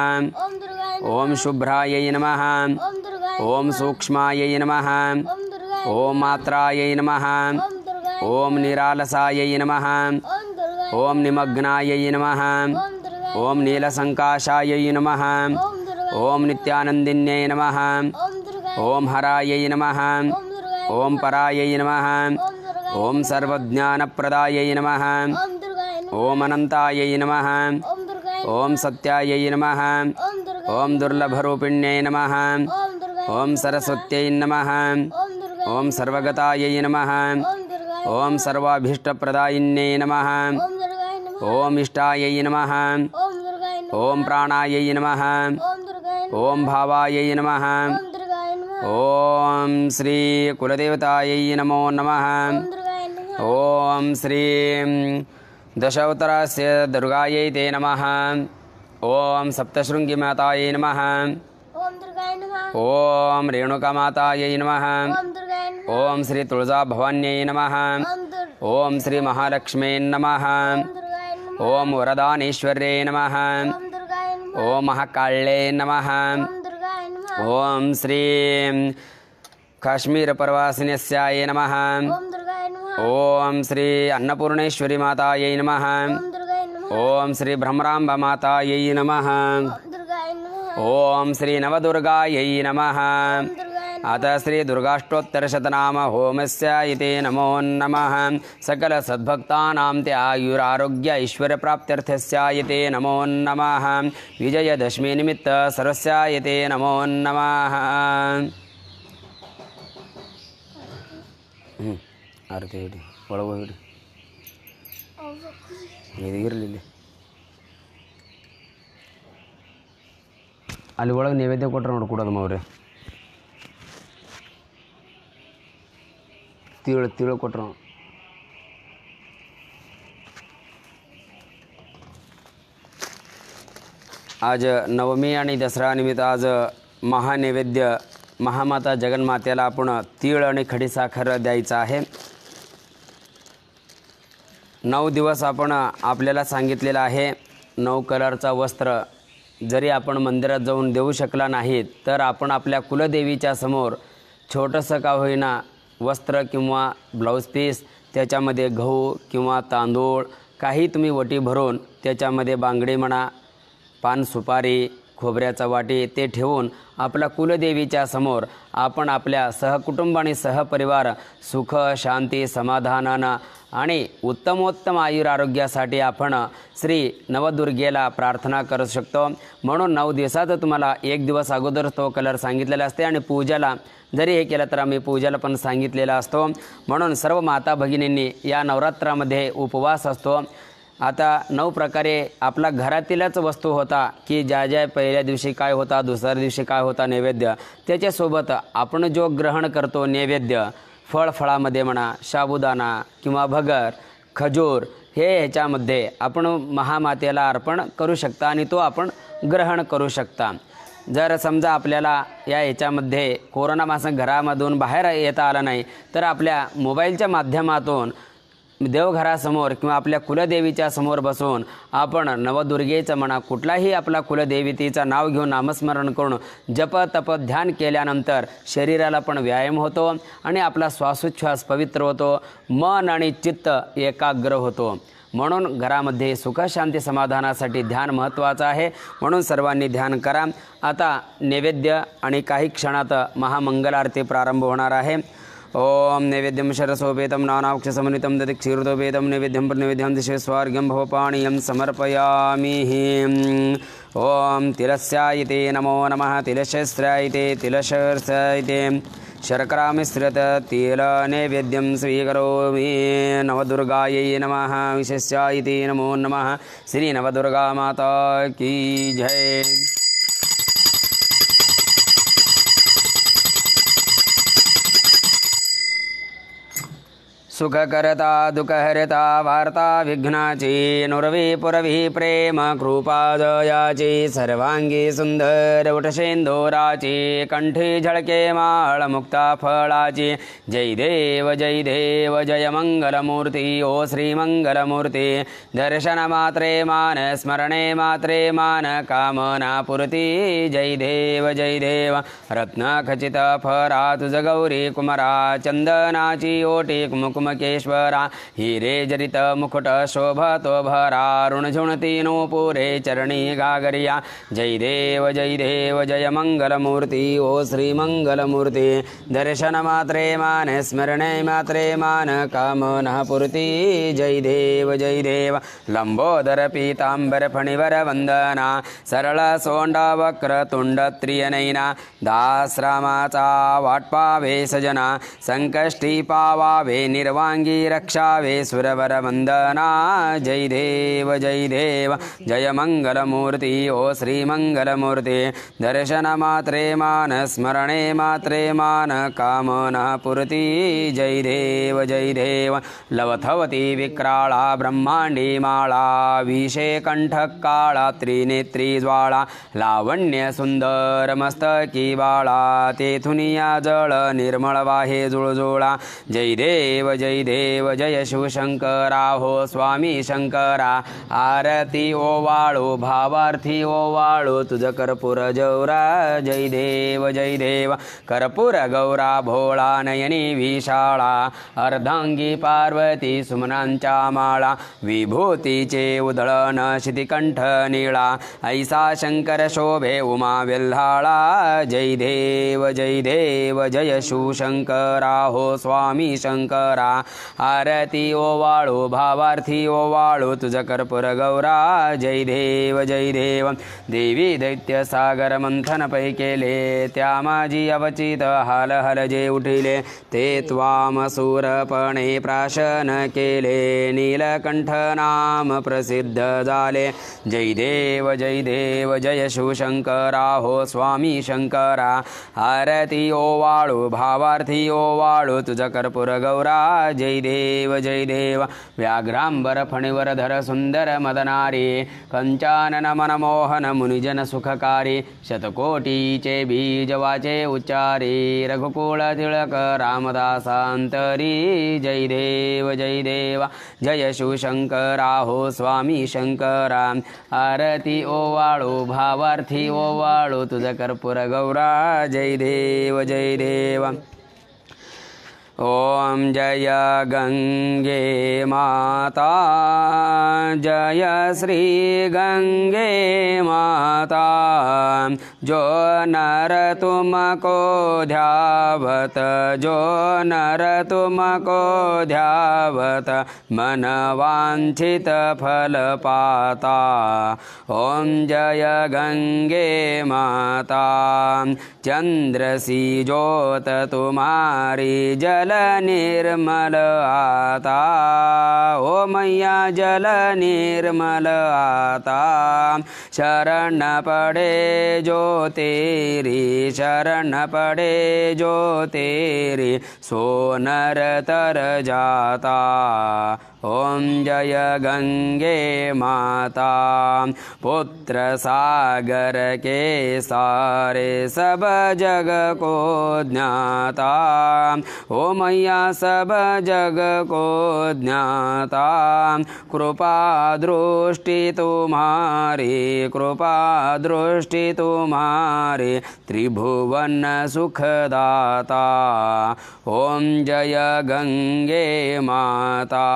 ओम दुर्गाय ओम शुभ्रायै नमः ओम दुर्गाय ओम सूक्ष्मायै नमः ओम दुर्गाय ओम मात्रायै नमः ओम दुर्गाय ओम निरालसायै नमः ओम दुर्गाय ओम निमग्नायै नमः ओम दुर्गाय ओम नीलसंकाशायै नमः ओम दुर्गाय ओम नित्यानन्दिन्यै नमः ओम दुर्गाय ओम हरायै नमः ओम दुर्गाय ओम परायै नमः ओम दुर्गाय ओम सर्वज्ञानप्रदायै नमः ओम दुर्गाय ओम अनन्तायै नमः ओम दुर्गाय ओम सत्यायै नमः ओम दुर्गाय ओम दुर्लभरूपिण्यै नमः ओम दुर्गाय ओम सरस्वत्यै नमः ओम दुर्गाय ओम सर्वगतायै नमः ओम दुर्गाय ओम सर्वाभीष्टप्रदायिन्यै नमः ओम दुर्गाय नमः ओम इष्टायै नमः ओम दुर्गाय नमः ओम प्राणायै नमः ओम दुर्गाय नमः ओम भावायै नमः ओम दुर्गाय नमः ओम श्री कुलदेवतायै नमो नमः ओम दुर्गाय नमः ओम श्री दशावतारस्य दुर्गायै ते नमः ओम सप्तशृङ्गिमातायै नमः ओम दुर्गाय नमः ओम रेणुकामातायै नमः ओम दुर्गाय नमः ओम श्री तुळजाभवान्यै नमः ओम श्री महालक्ष्म्यै नमः ओम दुर्गाय नमः ओम वरदानेश्वर्यै नमः ओम दुर्गाय नमः ओम महाकाळ्यै नमः ओम दुर्गाय नमः ओम श्री काश्मीरपर्वासिन्यस्यायै नमः ओम दुर्गाय नमः ओम श्री अन्नपूर्णेश्वरी मातायै नमः ओम दुर्गाय नमः ओम श्री भ्रमराम्ब मातायै नमः ओम दुर्गाय नमः ओम श्री नवदुर्गायै नमः ओम दुर्गाय अथ श्री दुर्गाष्टोत्तरशतनाम होमस्य इति नमो नमः सकल सद्भक्तानां ते आयुरारोग्य ऐश्वर्यप्राप्त्यर्थस्य इति नमो नमः विजयदशमी निमित्त सर्वस्य इति नमो नमः ಆರತಿ ಹಿಡಿ ಒಳಗೆ ಹಿಡಿ ಇದು ಇರಲಿ ಅಲ್ಲಿ ಒಳಗೆ ನೈವೇದ್ಯ ಕೊಟ್ಟರೆ ನೋಡಿ ಕೊಡೋದಮ್ಮ ಅವ್ರೆ ತಿಳು ಕೊಟ್ಟರು आज नवमी आणि दसरा निमित्त आज महानैवेद्य महामाता जगन्मातेला आपण तीळ आणि खडीसाखर द्यायचं आहे. 9 दिवस आपण आपल्याला सांगितलेलं आहे 9 कलरचा वस्त्र जरी आपण मंदिरात जाऊन देऊ शकला नाहीत तर आपण आपल्या कुलदेवीच्या समोर छोटंसं का होईना वस्त्र किंवा ब्लाउज पीस त्याच्यामध्ये गहू किंवा तांदूळ काही तुम्ही वटी भरून त्याच्यामध्ये बांगडी म्हणा पान सुपारी खोबऱ्याचा वाटी ते ठेवून आपल्या कुलदेवीच्या समोर आपण आपल्या सहकुटुंब आणि सहपरिवार सुख शांती समाधानानं आणि उत्तमोत्तम आयुर आरोग्यासाठी आपण श्री नवदुर्गेला प्रार्थना करू शकतो. म्हणून 9 दिवसाचं तुम्हाला 1 दिवस अगोदर तो कलर सांगितलेला असते आणि पूजेला जरी हे केलं तर आम्ही पूजेला पण सांगितलेला असतो. म्हणून सर्व माता भगिनींनी या नवरात्रामध्ये उपवास असतो. आता 9 प्रकारे आपला घरातीलच वस्तू होता की ज्या पहिल्या दिवशी काय होता दुसऱ्या दिवशी काय होता नैवेद्य त्याच्यासोबत आपण जो ग्रहण करतो नैवेद्य फळामध्ये म्हणा साबुदाणा किंवा भगर खजूर हे ह्याच्यामध्ये आपण महामातेला अर्पण करू शकता आणि तो आपण ग्रहण करू शकता. जर समजा आपल्याला या ह्याच्यामध्ये कोरोना मासं घरामधून बाहेर येता आला नाही तर आपल्या मोबाईलच्या माध्यमातून देवघरासमोर किंवा आपल्या कुलदेवीच्या समोर बसून आपण नवदुर्गेचं म्हणा कुठलाही आपला कुलदेवतेचं नाव घेऊन नामस्मरण करून जप तप ध्यान केल्यानंतर शरीराला पण व्यायाम होतो आणि आपला श्वासोच्छ्वास पवित्र होतो. मन आणि चित्त एकाग्र होतो. म्हणून घरामध्ये सुख शांती समाधानासाठी ध्यान महत्त्वाचं आहे. म्हणून सर्वांनी ध्यान करा. आता नैवेद्य आणि काही क्षणात महामंगल आरती प्रारंभ होणार आहे. ओम नैवेद्यं शरसोपेतं नानावक्षसमन्वितं दधिक्षीरतोपेतं नैवेद्यं प्रनैवेद्यं दिशे स्वार्घ्यं भवपाणीयं समर्पयामि। ओम तिलस्यायते नमो नमः तिलशस्त्रायते तिलशस्त्रायते शर्करामिश्रित तिल नैवेद्यं स्वीकरोमि। नवदुर्गायै नमः विशेषायते नमो नमः। श्री नवदुर्गा माता की जय। सुखकर्ता दुःखहर्ता वार्ता विघ्नाची नुरवी पुरवी प्रेम कृपादयाची सर्वांगी सुंदर उठशेंदोराची कंठी झळके माळ मुक्ता फळाची जय देव जय मंगलमूर्ती ओ श्री मंगलमूर्ती दर्शन मात्रे मान स्मरणे मात्रे मान कामना पूर्ती जय देव रत्नखचित फरा तुझ गौरी कुमारा चंदनाची ओटी कुमकेश्वरा हिरे जरित मुकुट शोभतो भरा ऋणझुणती नूपुरे चरणी गागरिया जय देव जय मंगलमूर्ती ओ श्री मंगलमूर्ती दर्शन मात्रे मान स्मरणे मात्रे मान कामना पूर्ती जय देव लंबोदर पीतांबर फणिवर वंदना सरळ सोंडा वक्र तुंड त्रियनैना दासरामाचा वाटपावे सजना संकष्टी पावावे निर्वांगी रक्षावे सुरवर वंदना जय देव जय मंगलमूर्ती ओ श्री मंगलमूर्ती दर्शन मात्रे मान स्मरणे मात्रे मान कामना पूर्ती जय देव लवथवती विक्राळा ब्रह्मांडी माळा विषे कंठक काळा त्रिनेत्री ज्वाळा लावण्य सुंदर मस्तकी बाळा तेथुनिया जळ निर्मळ वाहे जुळजुळा जय देव जय शिवशंकरा हो स्वामी शंकरा आरती ओवाळू भावार्थी ओवाळू तुझ कर्पूर जौरा जय देव कर्पूर गौरा भोळा नयनी विशाळा अर्धांगी पार्वती सुमनांच्या माळा विभूतीचे उधळण शितिकंठ निळा ऐसा शंकर शोभे उमा वेल्हाळा जय देव जय शिवशंकरा हो स्वामी शंकरा आरती ओवाळू भावार्थी ओवाळू तुझ कर्पूर गौरा जय देव देवी दैत्य सागर मंथन पै केले त्या माझी अवचित हाल जे उठिले ते त्वामसूरपणे प्राशन केले नीलकंठ नाम प्रसिद्ध झाले जय देव जय शिवशंकरा हो स्वामी शंकरा आरती ओवाळू भावार्थी ओवाळू तुझ कर्पूर गौरा जय देव व्याघ्रांबर फणिवर धर सुंदर मदनारी कंचानन मनमोहन मुनिजन सुखकारी शतकोटीचे बीज वाचे उच्चारी रघुकुळ तिलक रामदासांतरी जय देव जय शिवशंकरा हो स्वामी शंकरा आरती ओवाळू भावार्थी ओवाळू तुझ कर्पूर गौरा जय देव ओम जय गंगे माता जय श्री गंगे माता जो नर तुमको ध्यावत जो नर तुमको ध्यावत मन वांछित फल पाता ओम जय गंगे माता चंद्रसी ज्योत तुम्हारी जल निर्मल आता ओ मैया जल निर्मल आता शरण पड़े जो तेरी शरण पड़े जो तेरी सो नर तर जाता ओम जय गंगे माता पुत्र सागर के सारे सब जग को ज्ञाता ओ मैया सब जग को ज्ञाता कृपा दृष्टि तुम्हारी कृपा दृष्टि तुम्हारी त्रिभुवन सुखदाता ओम जय गंगे माता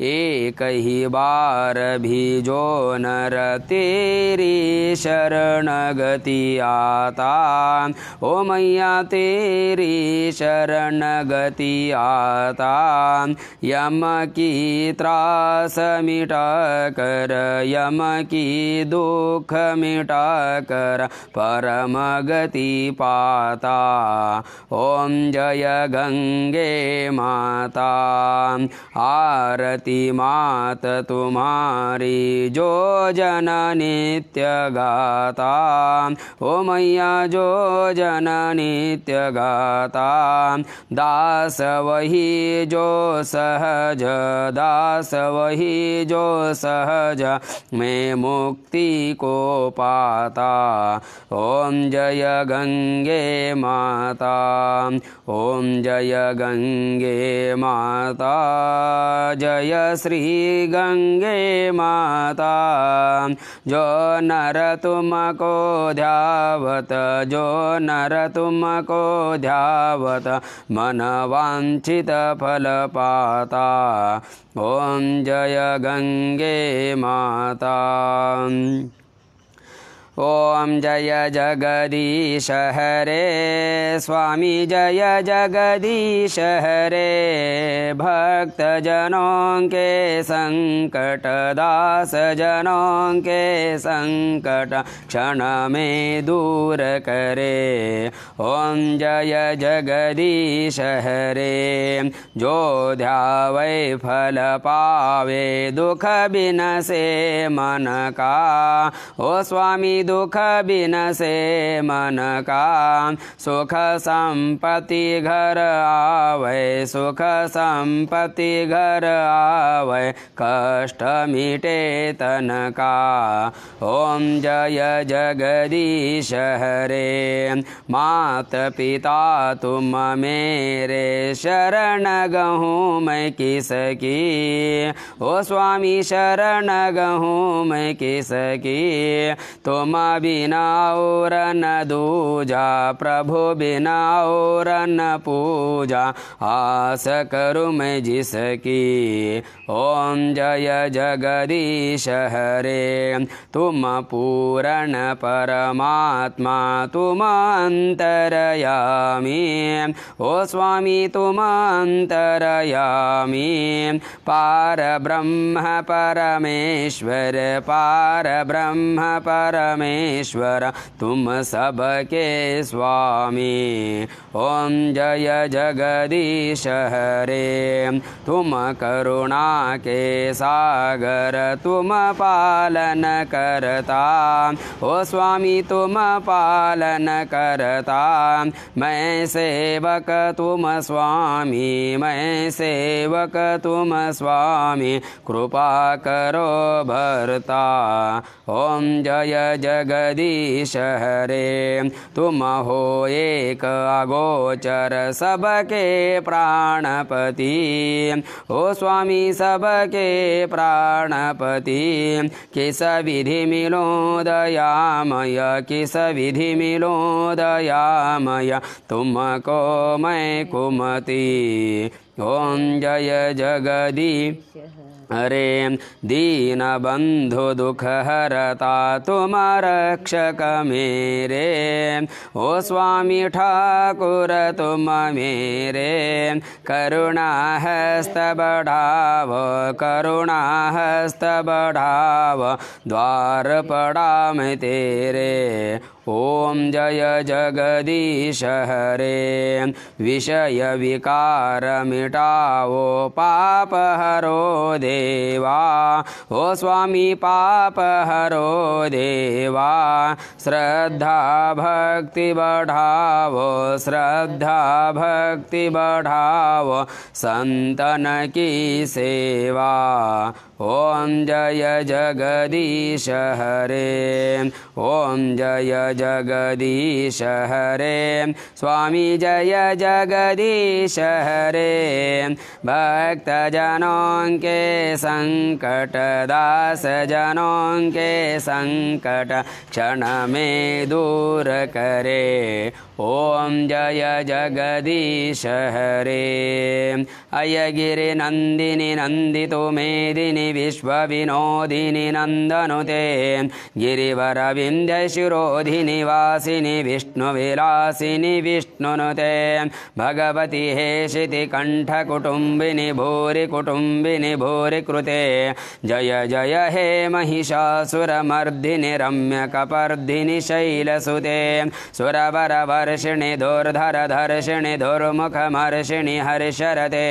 एक ही बार भी जो नर तेरी शरण गति आता ओ मैया तेरी शरण गति आता यम की त्रास मिटा कर यम की दुख मिटा कर परम गति पाता। ओम जय गंगे माता आरती मात तुम्हारी जो जन नित्य गाता। ओ मैया जो जन नित्य गाता दास वही जो सहज दास वही जो सहज में मुक्ति को पाता। ओम जय गंगे माता ओम जय गंगे माता जय श्री गंगे माता। जो नर तुमको ध्यावत जो नर तुमको ध्यावत मन वांछित फल पाता। ओम जय गंगे माता। ओम जय जगदीश हरे स्वामी जय जगदीश हरे भक्त जनों के संकट दास जनों के संकट क्षण में दूर करे। ओम जय जगदीश हरे जो ध्यावे फल पावे दुख बिन से मन का। ओ स्वामी दुख बिन से मन का सुख संपत्ति घर आवे सुख संपत्ति घर आवे कष्ट मिटे तन का। ओम जय जगदीश हरे मात पिता तुम मेरे शरण गहूँ मैं किसकी। ओ स्वामी शरण गहूँ मैं किसकी तुम बिना और न दूजा प्रभु बिना और न पूजा आस करूँ मैं जिसकी। ओम जय जगदीश हरे तुम पूर्ण परमात्मा तुम अंतरयामी। ओ स्वामी तुम अंतरयामी पार ब्रह्म परमेश्वर पार ब्रह्म परमेश्वर तुम सबके स्वामी। ओम जय जगदीश हरे तुम करुणा के सागर तुम पालन करता। ओ स्वामी तुम पालन करता मैं सेवक तुम स्वामी मैं सेवक तुम स्वामी कृपा करो भरता। ओम जय जगदीश हरे तुम हो एक अगोचर सबके प्राणपति। ओ स्वामी सबके प्राणपति किस विधि मिलो दयामय किस विधि मिलो दयामय तुमको मैं कुमति। ओम जय जगदीश हरे दीन बंधु दुख हरता तुम रक्षक मेरे। ओ स्वामी ठाकुर तुम मेरे करुणा हस्त बढ़ाव करुणा हस्त बढ़ाव द्वार पड़ा मैं तेरे। ओम जय जगदीश हरे विषय विकार मिटाओ पाप हरो देवा। ओ स्वामी पाप हरो देवा श्रद्धा भक्ति बढ़ाओ श्रद्धा भक्ति बढ़ाओ संतन की सेवा। ओम जय जगदीश हरे ओम जय जगदीश हरे स्वामी जय जगदीश हरे भक्त जनों के संकट दास जनों के संकट क्षण में दूर करे। ओम जय जगदीश हरे अय गिरि नंदिनी नंदितो मेदिनी विश्व विनोदिनी नंदनुते गिरिवर विंध्य शिरोधिनी वासिनि वासिनि विष्णुविलासिनि विष्णुनुते भगवति हेशिति कण्ठकुटुम्बिनि भूरि कुटुम्बिनि भूरि कृते जय जय हे महिषासुरमर्दिनि रम्यकपर्दिनि शैलसुते सुरवरवर्षिणि दुर्धरधर्षिणि दुर्मुखमर्षिणि हर्षरते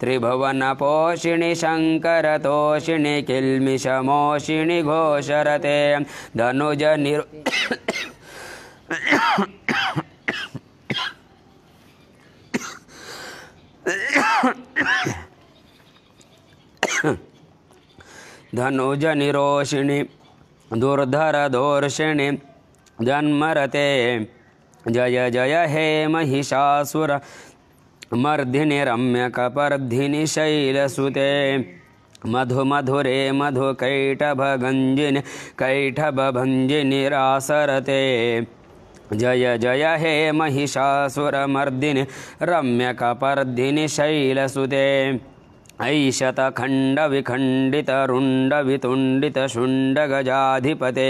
त्रिभुवनपोषिणि शङ्करतोषिणि किल्मिषमोषिणि घोषरते धनुज धनुज निरोषिणि दुर्धरदोर्षिणि जन्मरते जय जय हे महिषासुर मर्दिनि रम्यकपर्दिनि शैलसुते मधुमधुरे मधुकैटभगञ्जिनि कैटभभञ्जिनि रासरते जय जय हे महिषासुरमर्दिनि रम्यकपर्दिनि शैलसुते ऐशतखण्डविखण्डितरुण्डवितुण्डितशुण्डगजाधिपते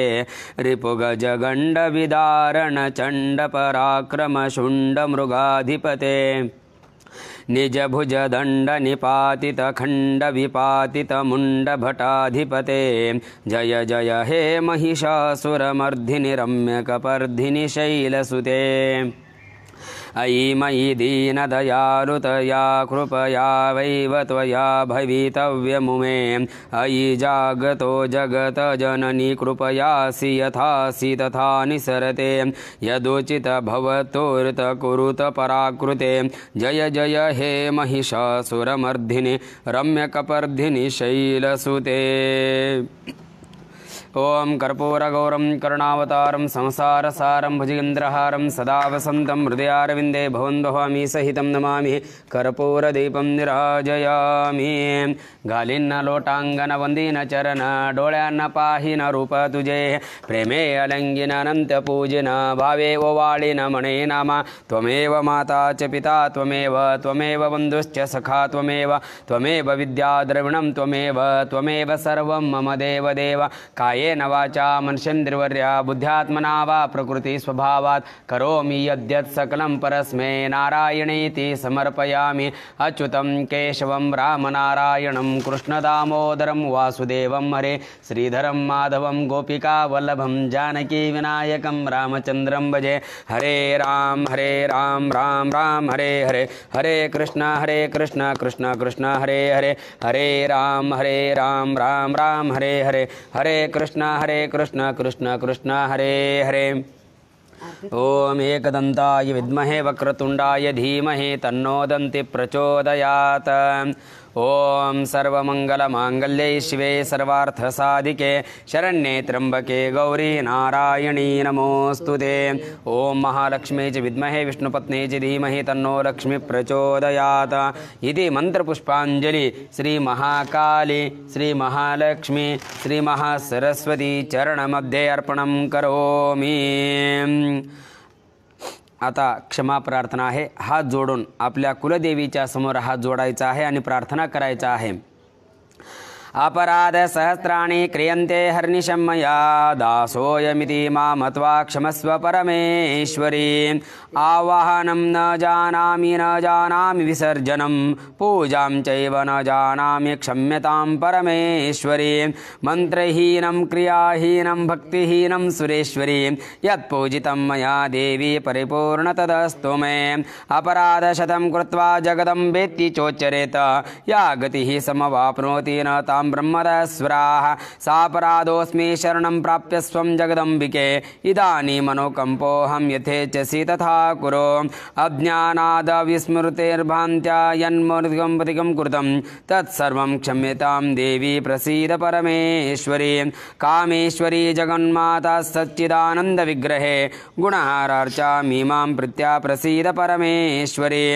रिपुगजगण्डविदारणचण्डपराक्रमशुण्डमृगाधिपते निजभुजदण्डनिपातितखण्डविपातितमुण्डभटाधिपते जय जय हे महिषासुरमर्दिनि रम्यकपर्दिनि शैलसुते अयि मयि दीनदयालुतया कृपया वैव त्वया भवितव्यमुमे अयि जागतो जगतजननी कृपयासि यथासि तथा निसरते यदुचित भवतोर्तकुरुत पराकृते जय जय हे महिषासुरमर्दिनि रम्यकपर्दिनि शैलसुते ओम कर्पूरगौरं करुणावतारं संसारसारं भुजगेन्द्रहारं सदा वसन्तं हृदयारविन्दे भवन् भवामि सहितं नमामि कर्पूरदीपं निराजयामि घालीन लोटांगण वंदीन चरण डोळ्यांना पाहीन रूप तुझे प्रेमे अलंगिन अनंत पूजन भावे ओवाळीन मणे नामा त्वमेव माता च पिता त्वमेव बंधुश्च सखा त्वमेव विद्या द्रविणं त्वमेव सर्वं मम देव देव कायेन वाचा मनसेन्द्रियवर्या बुद्ध्यात्मना वा प्रकृति स्वभावात् करोमि यद्यत् सकलं परस्मै नारायणेति समर्पयामि अच्युतं केशवं रामनारायणं कृष्णदामोदरं वासुदेवं हरे श्रीधरं माधवं गोपिकावल्लभं जानकी विनायकं रामचन्द्रं भजे हरे राम राम राम हरे हरे हरे कृष्ण कृष्ण कृष्ण हरे हरे हरे राम राम राम हरे हरे हरे कृष्ण कृष्ण कृष्ण हरे हरे ओम एकदन्ताय विद्महे वक्रतुण्डाय धीमहि तन्नो दन्ति प्रचोदयात् ओम सर्वमंगलमांगल्ये शिवे सर्वार्थसाधिके शरण्ये त्र्यंबके गौरी नारायणी नमोस्तुते ओम महालक्ष्मी च विद्महे विष्णुपत्नी च धीमहि तन्नो लक्ष्मी प्रचोदयात् इति मंत्रपुष्पांजलि श्री महाकाली श्री महालक्ष्मी श्री महासरस्वती चरणमध्ये अर्पणं करोमि। आता क्षमा प्रार्थना आहे। हात जोडून आपल्या कुलदेवीच्या समोर हात जोडायचा आहे आणि प्रार्थना करायचा आहे। अपराध सहस्राणि क्रियन्ते हर्निशं मया दासोऽयमिति मां मत्वा क्षमस्व परमेश्वरी आवाहनं न जानामि विसर्जनं पूजां चैव न जानामि क्षम्यतां परमेश्वरी मन्त्रहीनं क्रियाहीनं भक्तिहीनं सुरेश्वरी यत्पूजितं मया देवी परिपूर्ण तदस्तु मे अपराधशतं कृत्वा जगदम्बेति चोच्चरेत या गतिः समवाप्नोति न तां ब्रह्मदस्वराः सापराधोऽस्मि शरणं प्राप्य स्वं जगदम्बिके इदानीं मनोकम्पोऽहं यथेच्छसि तथा कुरु अज्ञानादविस्मृतिर्भ्रान्त्या यन्मूर्तिकं कृतं तत्सर्वं क्षम्यतां देवी प्रसीद परमेश्वरी कामेश्वरी जगन्माता सच्चिदानन्दविग्रहे गुणहारार्चामि मां प्रीत्या प्रसीद परमेश्वरी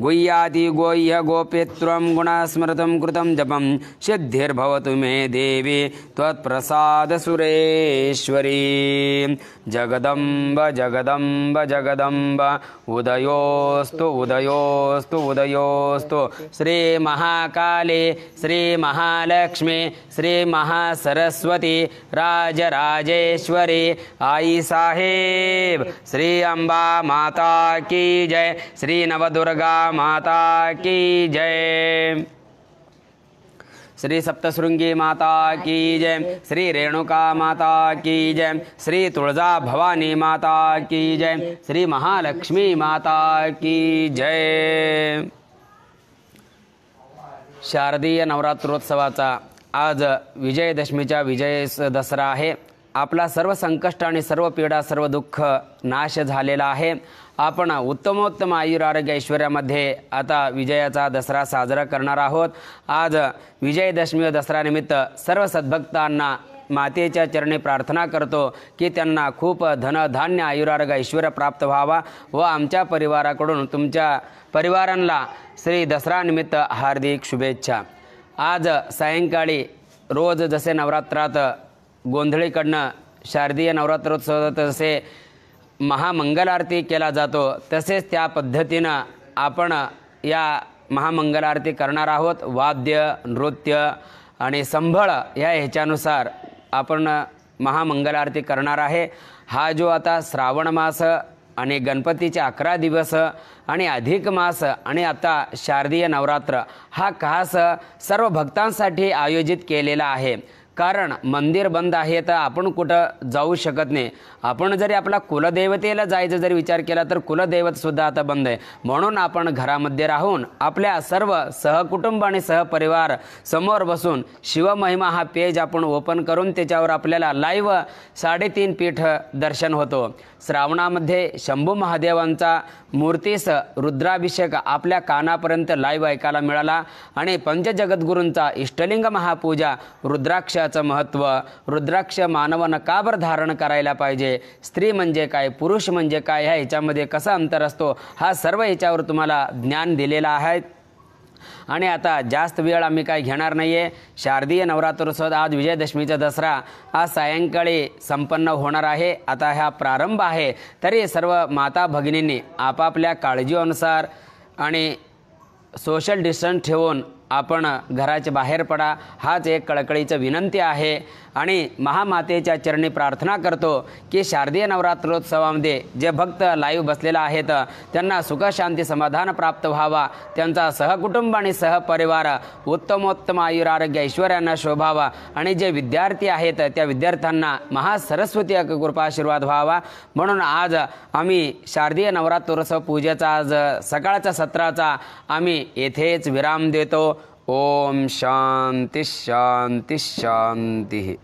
गुह्याति गोह्य गोप्यत्वं गुणस्मृतं कृतं जपं सिद्धिर् सिद्धिर्भवतु मे देवी त्वत्प्रसाद सुरेश्वरी जगदम्ब जगदम्ब जगदम्ब उदयोस्तु उदयोस्तु उदयोस्तु श्री महाकाले श्री महालक्ष्मी श्री महासरस्वती राजराजेश्वरी आई साहेब श्री अंबा माता की जय श्री नवदुर्गा माता की जय श्री सप्तशृंगी माता की जय श्री रेणुका माता की जय श्री तुळजा भवानी माता की जय श्री महालक्ष्मी माता की जय। शारदीय नवरात्रोत्सवाचा आज विजयदशमीचा विजय दसरा आहे। आपला सर्व संकष्ट आणि सर्व पीडा सर्व दुःख नाश झालेला आहे। आपण उत्तमोत्तम आयुर आरोग्य ऐश्वर्यामध्ये आता विजयाचा दसरा साजरा करणार आहोत। आज विजयदशमी व दसरा निमित्त सर्व सद्भक्तांना मातेच्या चरणी प्रार्थना करतो की त्यांना खूप धनधान्य आयुर आरोग्य ऐश्वर्य प्राप्त व्हावा व आमच्या परिवाराकडून तुमच्या परिवारांना श्री दसरा निमित्त हार्दिक शुभेच्छा। आज सायंकाळी रोज जसे नवरात्रात गोंधळीकडनं शारदीय नवरात्रोत्सवात जसे महामंगल आरती केला जातो तसेच त्या पद्धतीनं आपण या महामंगल आरती करणार आहोत। वाद्य नृत्य आणि संभळ या ह्याच्यानुसार आपण महामंगल आरती करणार आहे। हा जो आता श्रावण मास आणि गणपतीचे 11 दिवस आणि अधिक मास आणि आता शारदीय नवरात्र हा खास सर्व भक्तांसाठी आयोजित केलेला आहे। कारण मंदिर बंद आहे तर आपण कुठं जाऊ शकत नाही। आपण जरी आपला कुलदेवतेला जायचं जरी विचार केला तर कुलदैवत सुद्धा आता बंद आहे। म्हणून आपण घरामध्ये राहून आपल्या सर्व सहकुटुंब आणि सहपरिवार समोर बसून शिवमहिमा हा पेज आपण ओपन करून त्याच्यावर आपल्याला लाईव्ह 3.5 पीठ दर्शन होतो। श्रावणामध्ये शंभू महादेवांचा मूर्तीस रुद्राभिषेक आपल्या कानापर्यंत लाईव्ह ऐकायला मिळाला आणि पंचजगद्गुरूंचा इष्टलिंग महापूजा रुद्राक्षाचं महत्त्व रुद्राक्ष मानवानं का बरं धारण करायला पाहिजे स्त्री म्हणजे काय पुरुष म्हणजे काय ह्याच्यामध्ये कसा अंतर असतो हा सर्व याच्यावर तुम्हाला ज्ञान दिलेला आहे। आणि आता जास्त वेळ आम्ही काय घेणार नाहीये। शारदीय नवरात्रोत्सव आज विजयदशमीचा दसरा आज सायंकाळी संपन्न होणार आहे। आता हा प्रारंभ आहे तरी सर्व माता भगिनींनी आपापल्या काळजीनुसार आणि सोशल डिस्टन्स ठेवून आपण घराच्या बाहेर पडा हाच एक कळकळीची विनंती आहे। आणि महामातेच्या चरणी प्रार्थना करतो की शारदीय नवरात्रोत्सवामध्ये जे भक्त लाईव्ह बसलेले आहेत त्यांना सुख शांती समाधान प्राप्त व्हावा, त्यांचा सहकुटुंब आणि सहपरिवार उत्तमोत्तम आयुर आरोग्य ऐश्वर्यानं शोभावा आणि जे विद्यार्थी आहेत त्या विद्यार्थ्यांना महासरस्वती कृपा आशीर्वाद व्हावा। म्हणून आज आम्ही शारदीय नवरात्रोत्सव पूजेचा आज सकाळच्या सत्राचा आम्ही येथेच विराम देतो। ओम शांती शांती शांती।